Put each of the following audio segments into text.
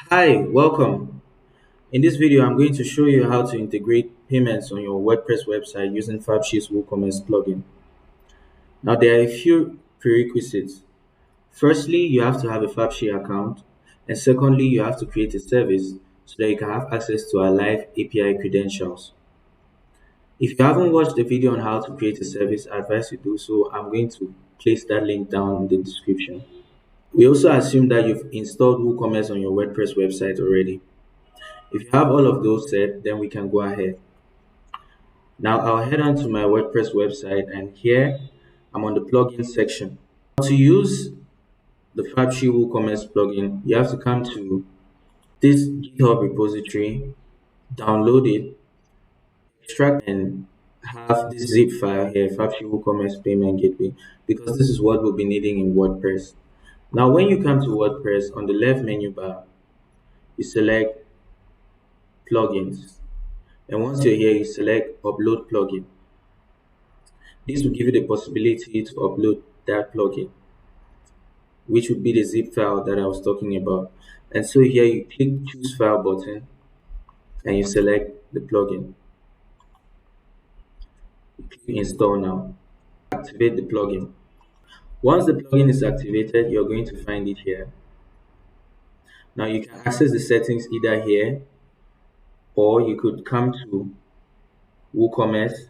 Hi, welcome. In this video, I'm going to show you how to integrate payments on your WordPress website using Fapshi's WooCommerce plugin. Now, there are a few prerequisites. Firstly, you have to have a Fapshi account, and secondly, you have to create a service so that you can have access to our live API credentials. If you haven't watched the video on how to create a service, I advise you do so. I'm going to place that link down in the description. We also assume that you've installed WooCommerce on your WordPress website already. If you have all of those set, then we can go ahead. Now I'll head on to my WordPress website and here I'm on the plugin section. To use the Fapshi WooCommerce plugin, you have to come to this GitHub repository, download it, extract and have this zip file here, Fapshi WooCommerce Payment Gateway, because this is what we'll be needing in WordPress. Now when you come to WordPress, on the left menu bar, you select plugins. And once you're here, you select upload plugin. This will give you the possibility to upload that plugin, which would be the zip file that I was talking about. And so here you click choose file button and you select the plugin. You click install now. Activate the plugin. Once the plugin is activated, you're going to find it here. Now you can access the settings either here or you could come to WooCommerce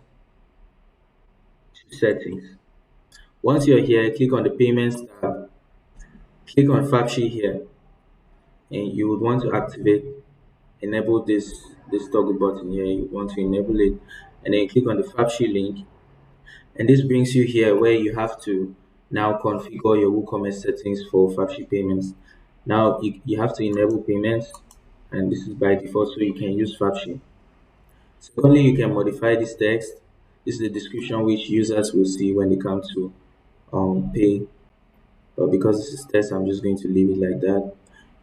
settings. Once you're here, click on the payments tab. Click on Fapshi here and you would want to activate enable this toggle button here. You want to enable it and then you click on the Fapshi link and this brings you here where you have to now configure your WooCommerce settings for Fapshi payments. Now you have to enable payments and this is by default so you can use Fapshi. Secondly, you can modify this text. This is the description which users will see when they come to pay, but because this is test, I'm just going to leave it like that.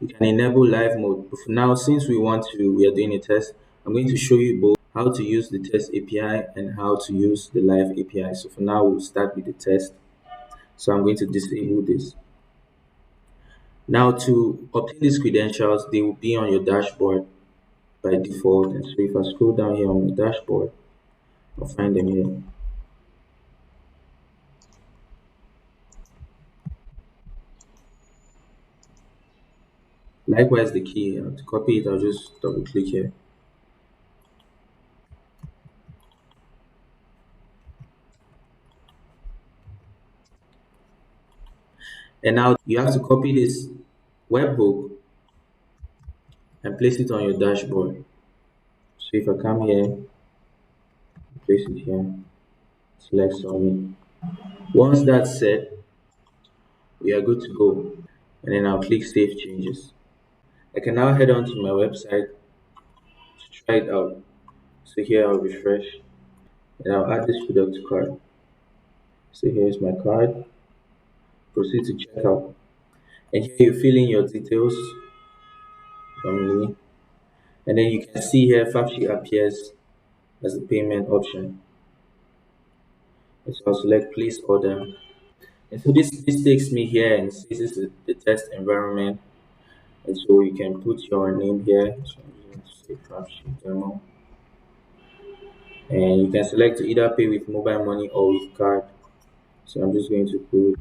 You can enable live mode. But for now, since we are doing a test, I'm going to show you both how to use the test API and how to use the live API. So for now, we'll start with the test. So I'm going to disable this. Now to obtain these credentials, they will be on your dashboard by default. And so if I scroll down here on the dashboard, I'll find them here. Likewise, the key, to copy it, I'll just double click here. And now you have to copy this webhook and place it on your dashboard. So if I come here, place it here, select submit. Once that's set, we are good to go. And then I'll click save changes. I can now head on to my website to try it out. So here I'll refresh and I'll add this product to cart. So here's my card. Proceed to checkout. And here you fill in your details from me. And then you can see here Fapshi appears as the payment option. And so I'll select place order. And so this takes me here and says this is the test environment. And so you can put your name here. So I'm going to say Fapshi demo. And you can select to either pay with mobile money or with card. So I'm just going to put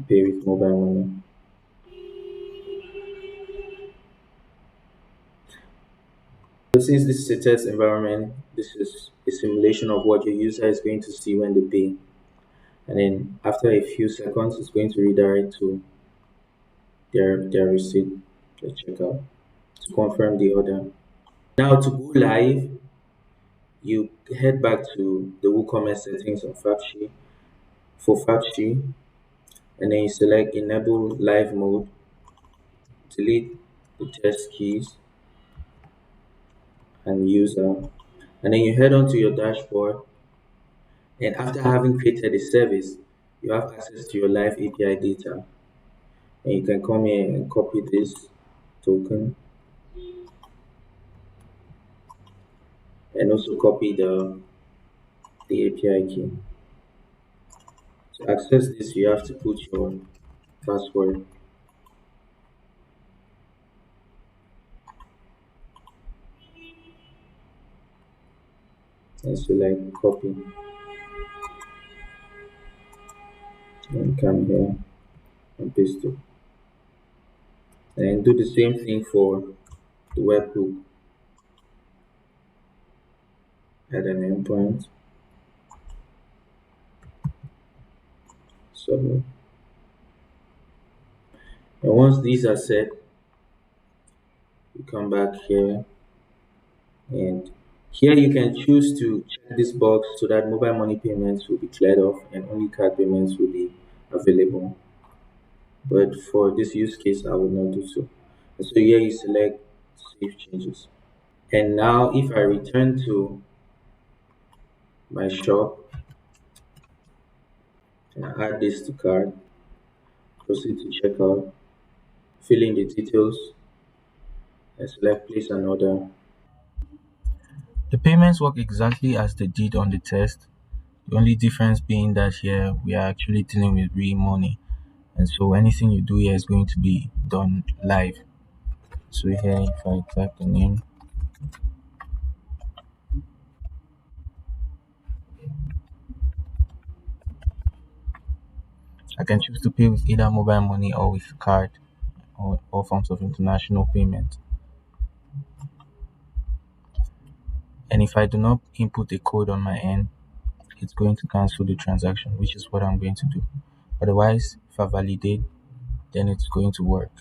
pay with mobile money. So since this is a test environment, this is a simulation of what your user is going to see when they pay. And then after a few seconds, it's going to redirect to their receipt, their checkout, to confirm the order. Now to go live, you head back to the WooCommerce settings of Fapshi for Fapshi, and then you select enable live mode, delete the test keys and user, and then you head on to your dashboard. And after having created a service, you have access to your live API data, and you can come here and copy this token and also copy the API key. To access this, you have to put your password and select copy and come here and paste it. And do the same thing for the webhook. Add an endpoint, submit. And once these are set, you come back here, and here you can choose to check this box so that mobile money payments will be cleared off and only card payments will be available. But for this use case, I will not do so. And so here you select save changes. And now if I return to my shop and I add this to cart, proceed to checkout, fill in the details, and select place an order. The payments work exactly as they did on the test. The only difference being that here we are actually dealing with real money. And so anything you do here is going to be done live. So here if I type the name, I can choose to pay with either mobile money or with card or all forms of international payment. And if I do not input a code on my end, it's going to cancel the transaction, which is what I'm going to do. Otherwise, if I validate, then it's going to work.